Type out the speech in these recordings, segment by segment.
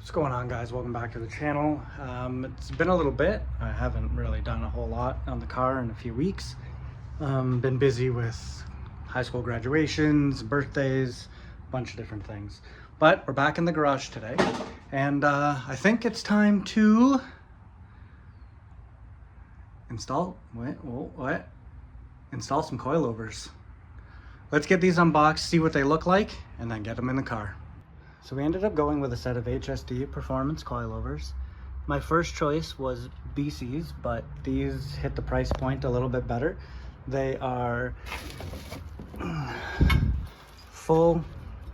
What's going on, guys? Welcome back to the channel. It's been a little bit. I haven't really done a whole lot on the car in a few weeks. Been busy with high school graduations, birthdays, a bunch of different things. But we're back in the garage today, and I think it's time to install install some coilovers. Let's get these unboxed, see what they look like, and then get them in the car. So we ended up going with a set of HSD performance coilovers. My first choice was BC's, but these hit the price point a little bit better. They are full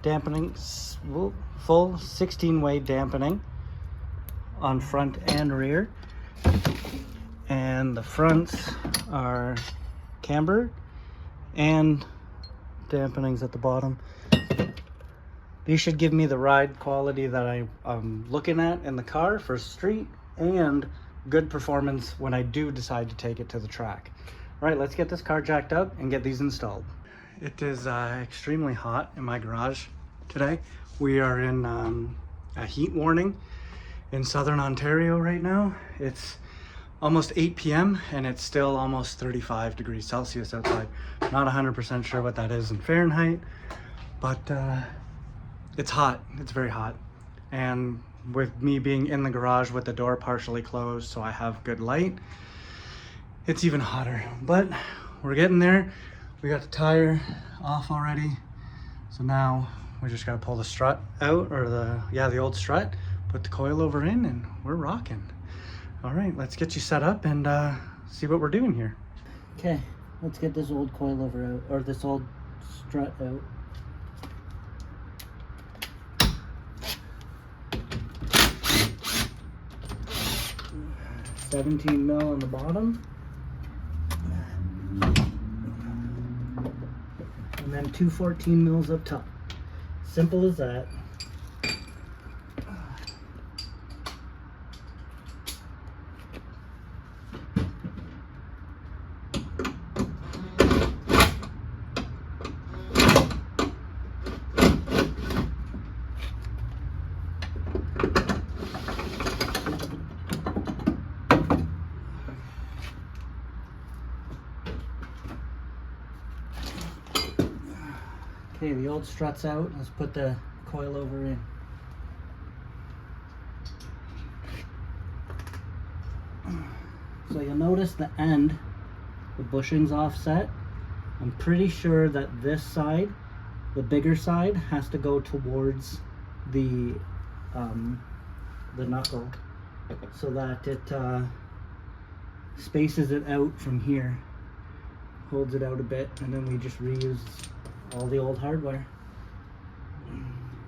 dampening, full 16-way dampening on front and rear. And the fronts are cambered and dampenings at the bottom. These should give me the ride quality that I'm looking at in the car for street and good performance when I do decide to take it to the track. All right, let's get this car jacked up and get these installed. It is extremely hot in my garage today. We are in a heat warning in southern Ontario right now. It's almost 8 p.m. and it's still almost 35 degrees Celsius outside. Not 100% sure what that is in Fahrenheit, but it's hot. It's very hot. And with me being in the garage with the door partially closed so I have good light, it's even hotter. But we're getting there. We got the tire off already. So now we just gotta pull the strut out, or the old strut, put the coilover in, and we're rocking. All right, let's get you set up and see what we're doing here. Okay, let's get this old coilover out, or this old strut out. $17 mil on the bottom, and then two 14 mils up top. Simple as that. Okay, the old strut's out. Let's put the coilover in. So you'll notice the end, the bushing's offset. I'm pretty sure that this side, the bigger side, has to go towards the knuckle so that it spaces it out from here, holds it out a bit, and then we just reuse all the old hardware.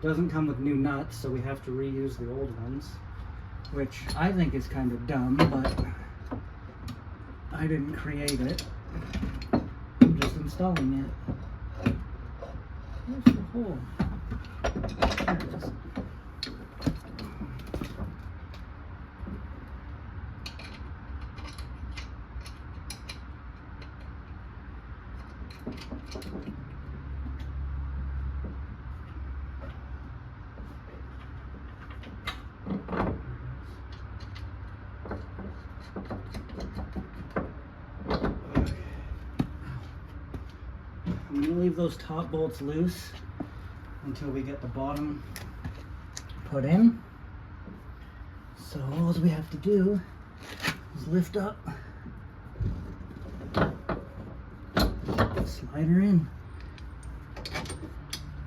Doesn't come with new nuts, so we have to reuse the old ones, which I think is kind of dumb, but I didn't create it. I'm just installing it. Where's the hole? There it is. I'm going to leave those top bolts loose until we get the bottom put in. So all we have to do is lift up, slide her in,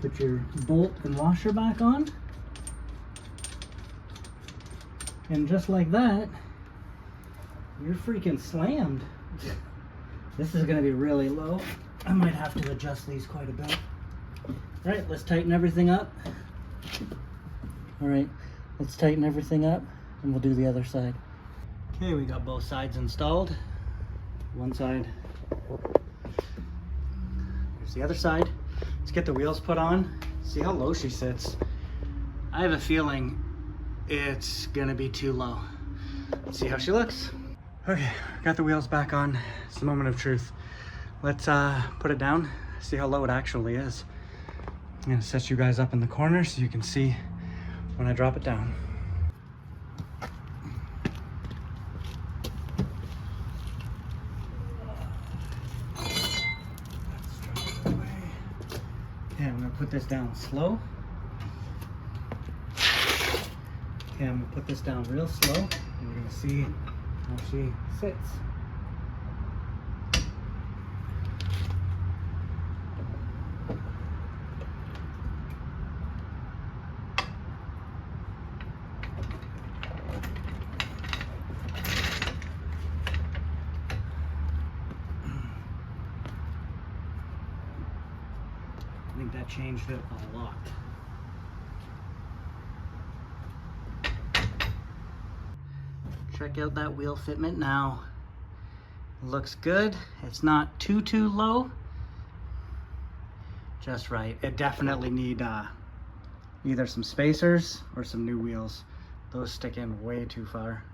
put your bolt and washer back on, and just like that, you're freaking slammed. This is going to be really low. I might have to adjust these quite a bit. Alright, let's tighten everything up. Alright, let's tighten everything up and we'll do the other side. Okay, we got both sides installed. One side. Here's the other side. Let's get the wheels put on. See how low she sits. I have a feeling it's gonna be too low. Let's see how she looks. Okay, got the wheels back on. It's the moment of truth. Let's put it down, see how low it actually is. I'm gonna set you guys up in the corner so you can see when I drop it down. put this down slow. Okay, I'm gonna put this down real slow, and we're gonna see how she sits. I think that changed it a lot. Check out that wheel fitment now. Looks good. It's not too low. Just right. It definitely need either some spacers or some new wheels. Those stick in way too far.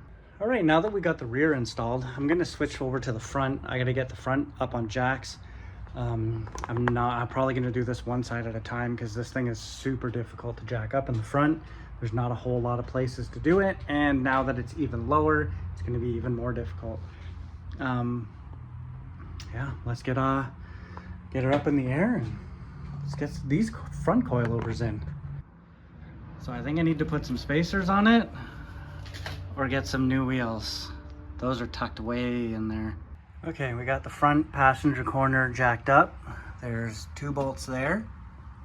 All right, now that we got the rear installed, I'm gonna switch over to the front. I gotta get the front up on jacks. I'm probably gonna do this one side at a time because this thing is super difficult to jack up in the front. There's not a whole lot of places to do it, and now that it's even lower, it's going to be even more difficult. Yeah, let's get her up in the air and let's get these front coilovers in. So I think I need to put some spacers on it or get some new wheels. Those are tucked way in there. Okay, we got the front passenger corner jacked up. There's 2 bolts there,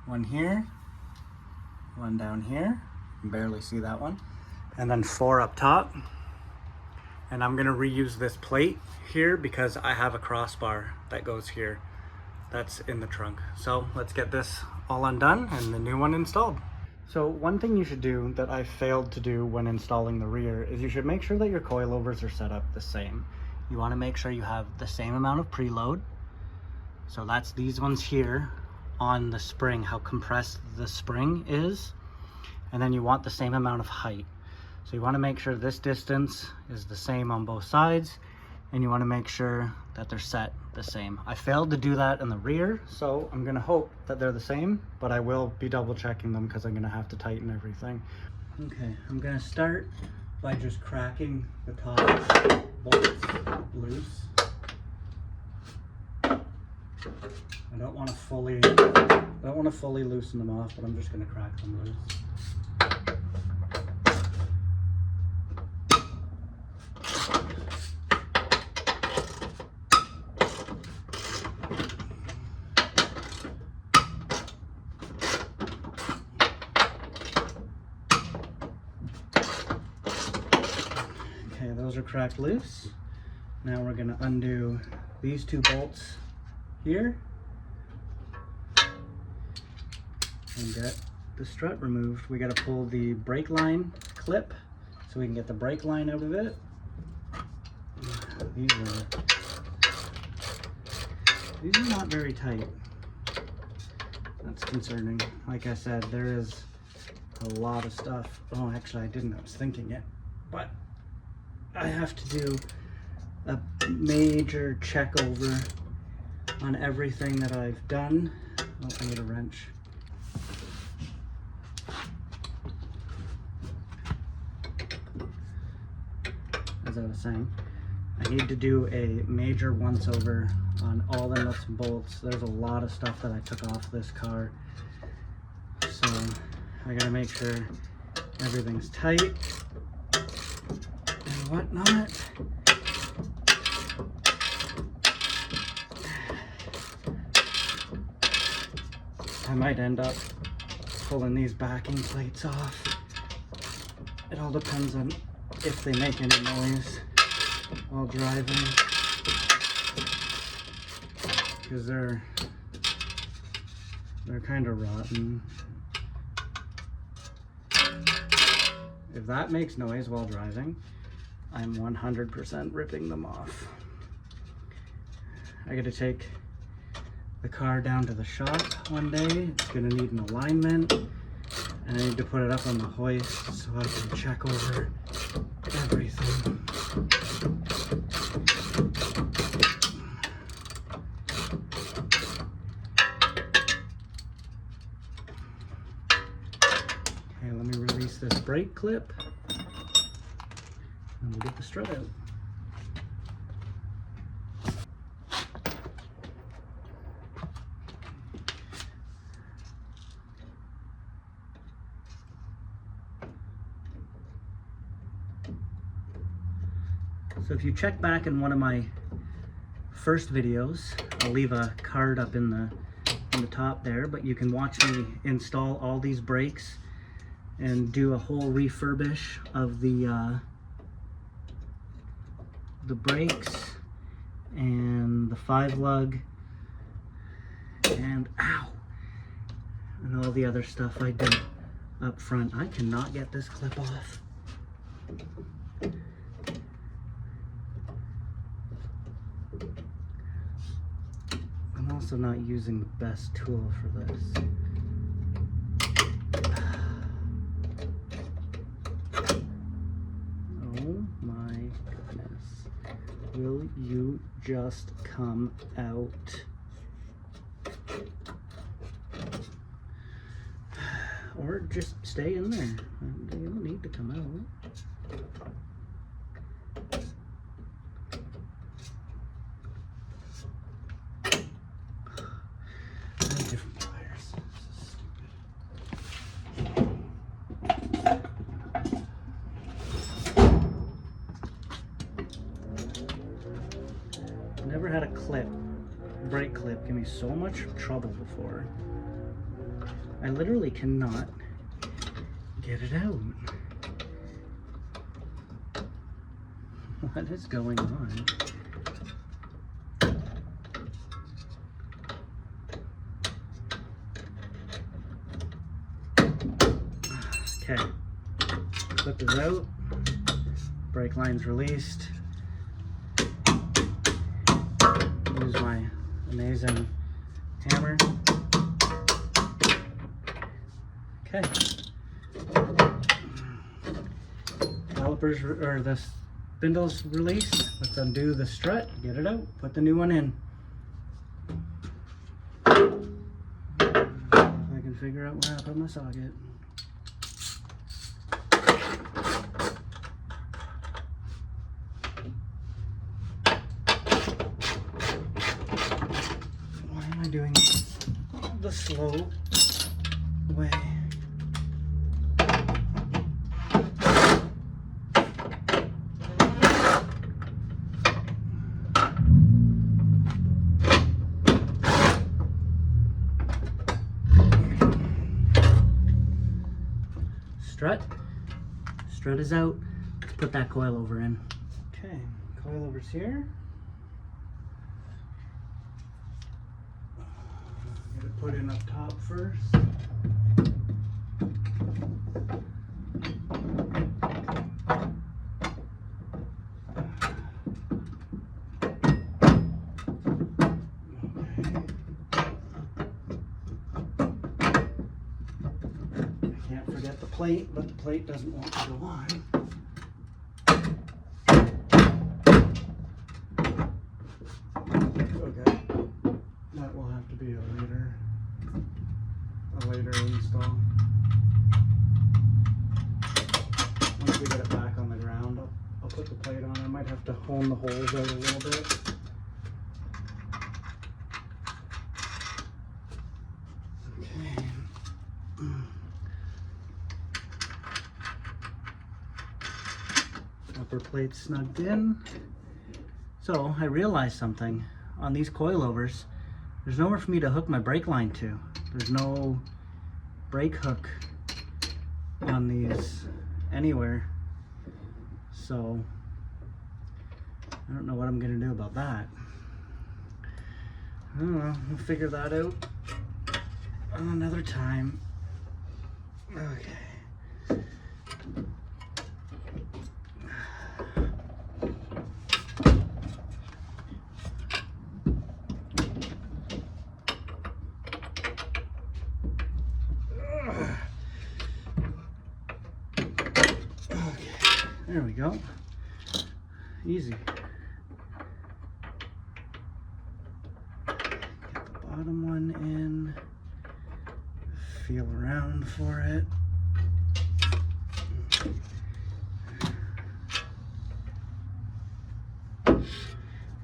one here, one down here. You can barely see that one. And then 4 up top. And I'm gonna reuse this plate here because I have a crossbar that goes here. That's in the trunk. So let's get this all undone and the new one installed. So one thing you should do that I failed to do when installing the rear is you should make sure that your coilovers are set up the same. You wanna make sure you have the same amount of preload. So that's these ones here on the spring, how compressed the spring is. And then you want the same amount of height. So you want to make sure this distance is the same on both sides, and you want to make sure that they're set the same. I failed to do that in the rear, so I'm going to hope that they're the same, but I will be double checking them because I'm going to have to tighten everything. Okay, I'm going to start by just cracking the top bolts loose. I don't want to fully loosen them off, but I'm just going to crack them loose. Okay, those are cracked loose. Now we're going to undo these 2 bolts here and get the strut removed. We got to pull the brake line clip so we can get the brake line out of it. These are not very tight. That's concerning. Like I said, there is a lot of stuff. Oh, actually I didn't. I was thinking it. But I have to do a major check over on everything that I've done. Oh, I need a wrench. As I was saying, I need to do a major once over on all the nuts and bolts. There's a lot of stuff that I took off this car. So I gotta make sure everything's tight and whatnot. I might end up pulling these backing plates off. It all depends on if they make any noise while driving, because they're kind of rotten. If that makes noise while driving, I'm 100% ripping them off. I gotta take the car down to the shop one day. It's gonna need an alignment, and I need to put it up on the hoist so I can check over everything. Okay, let me release this brake clip and we'll get the strut out. So if you check back in one of my first videos, I'll leave a card up in the top there, but you can watch me install all these brakes and do a whole refurbish of the brakes and the 5-lug and and all the other stuff I did up front. I cannot get this clip off. I'm also not using the best tool for this. Oh my goodness. Will you just come out? Or just stay in there. You don't need to come out. Different pliers. Never had a brake clip give me so much trouble before. I literally cannot get it out. What is going on? Okay, clip is out, brake line's released. Use my amazing hammer. Okay. Calipers or the spindle's released. Let's undo the strut, get it out, put the new one in. I can figure out where I put my socket. Why am I doing this the slow way? Strut is out. Let's put that coilover in. Okay, coilovers here. Get it put in up top first. Plate, but the plate doesn't want to go on. Okay, that will have to be a later install. Once we get it back on the ground, I'll put the plate on. I might have to hone the holes out a little bit. Upper plate snugged in. So I realized something on these coilovers. There's nowhere for me to hook my brake line to. There's no brake hook on these anywhere. So I don't know what I'm gonna do about that. I don't know, we'll figure that out another time. Okay. There we go. Easy. Get the bottom one in. Feel around for it.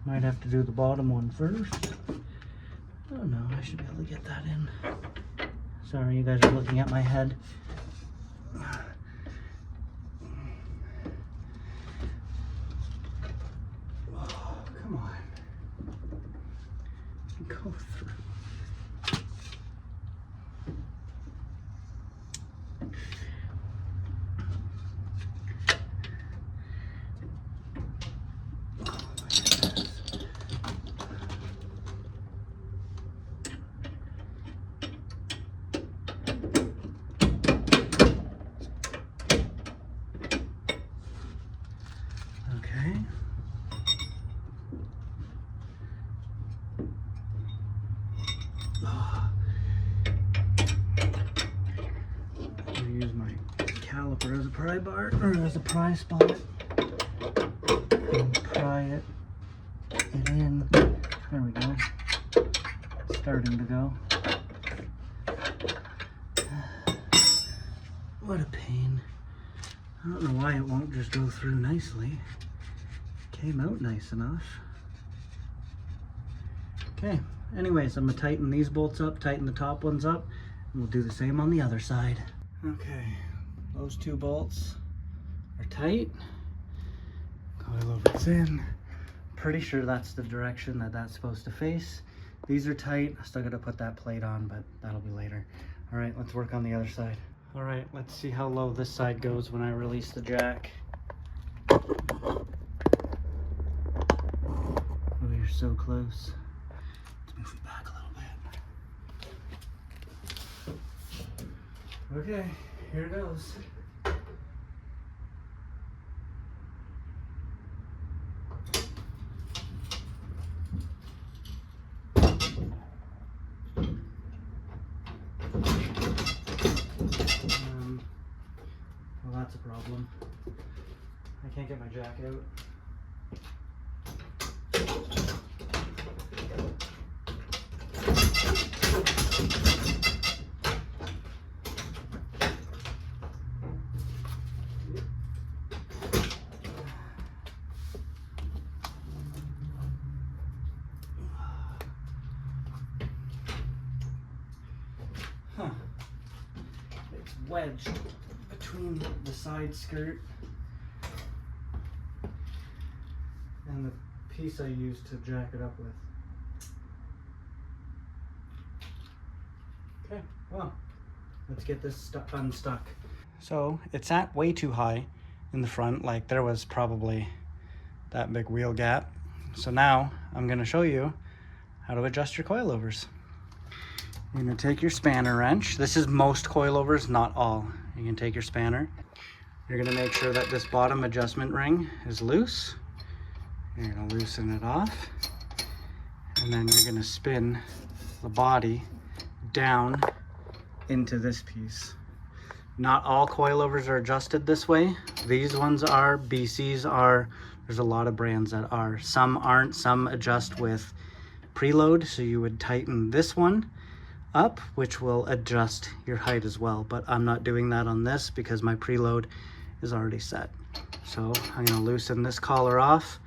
Might have to do the bottom one first. Oh no, I should be able to get that in. Sorry, you guys are looking at my head. go through. Okay. I'm gonna use my caliper as a pry bar, or as a pry spot, and pry it in. There we go. It's starting to go. What a pain. I don't know why it won't just go through nicely. Came out nice enough. Okay, anyways, I'm gonna tighten these bolts up, tighten the top ones up, and we'll do the same on the other side. Okay, those two bolts are tight. Coilovers in. Pretty sure that's the direction that that's supposed to face. These are tight. I still gotta put that plate on, but that'll be later. All right, let's work on the other side. All right, let's see how low this side goes when I release the jack. Oh, you're so close. Let's move it back a little bit. Okay, here it goes. Well, that's a problem. I can't get my jack out. Huh. It's wedged between the side skirt and the piece I used to jack it up with. Okay, well, let's get this unstuck. So it's at way too high in the front, like there was probably that big wheel gap. So now I'm gonna show you how to adjust your coilovers. You're gonna take your spanner wrench. This is most coilovers, not all. You can take your spanner. You're gonna make sure that this bottom adjustment ring is loose. You're gonna loosen it off. And then you're gonna spin the body down into this piece. Not all coilovers are adjusted this way. These ones are, BCs are, there's a lot of brands that are. Some aren't, some adjust with preload. So you would tighten this one up, which will adjust your height as well, but I'm not doing that on this because my preload is already set. So I'm gonna loosen this collar off.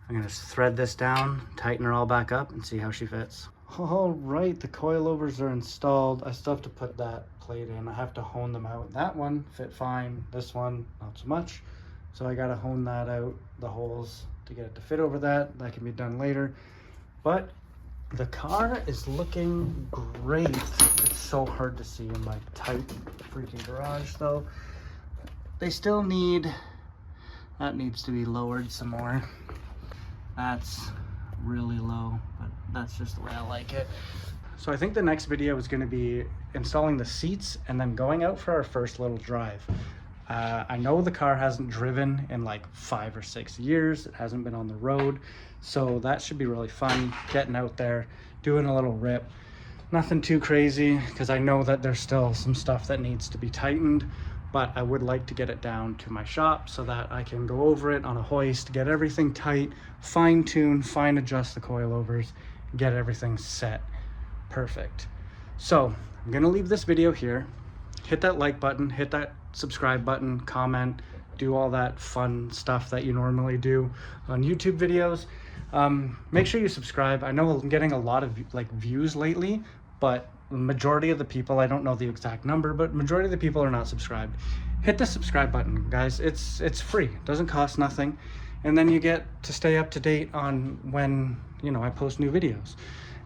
I'm gonna thread this down, tighten her all back up, and see how she fits. All right, the coilovers are installed. I still have to put that plate in. I have to hone them out. That one fit fine, this one not so much. So I gotta hone that out, the holes, to get it to fit over that. That can be done later. But the car is looking great. It's so hard to see in my tight freaking garage though. They still need, that needs to be lowered some more. That's really low, but that's just the way I like it. So I think the next video is going to be installing the seats and then going out for our first little drive. I know the car hasn't driven in like 5 or 6 years. It hasn't been on the road. So that should be really fun, getting out there, doing a little rip. Nothing too crazy, because I know that there's still some stuff that needs to be tightened, but I would like to get it down to my shop so that I can go over it on a hoist, get everything tight, fine tune, fine adjust the coilovers, get everything set perfect. So I'm gonna leave this video here. Hit that like button, hit that subscribe button, comment, do all that fun stuff that you normally do on YouTube videos. Make sure you subscribe. I know I'm getting a lot of like views lately, but the majority of the people, I don't know the exact number, but majority of the people are not subscribed. Hit the subscribe button, guys. It's free, it doesn't cost nothing. And then you get to stay up to date on when, you know, I post new videos.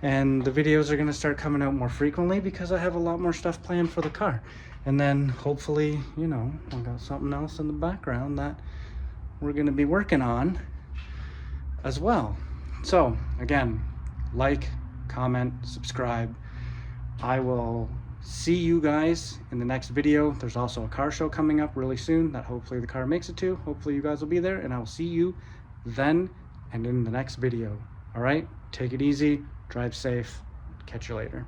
And the videos are gonna start coming out more frequently because I have a lot more stuff planned for the car. And then hopefully, you know, I got something else in the background that we're gonna be working on as well. So again, like, comment, subscribe. I will see you guys in the next video. There's also a car show coming up really soon that hopefully the car makes it to. Hopefully you guys will be there, and I will see you then and in the next video. All right, take it easy, drive safe, catch you later.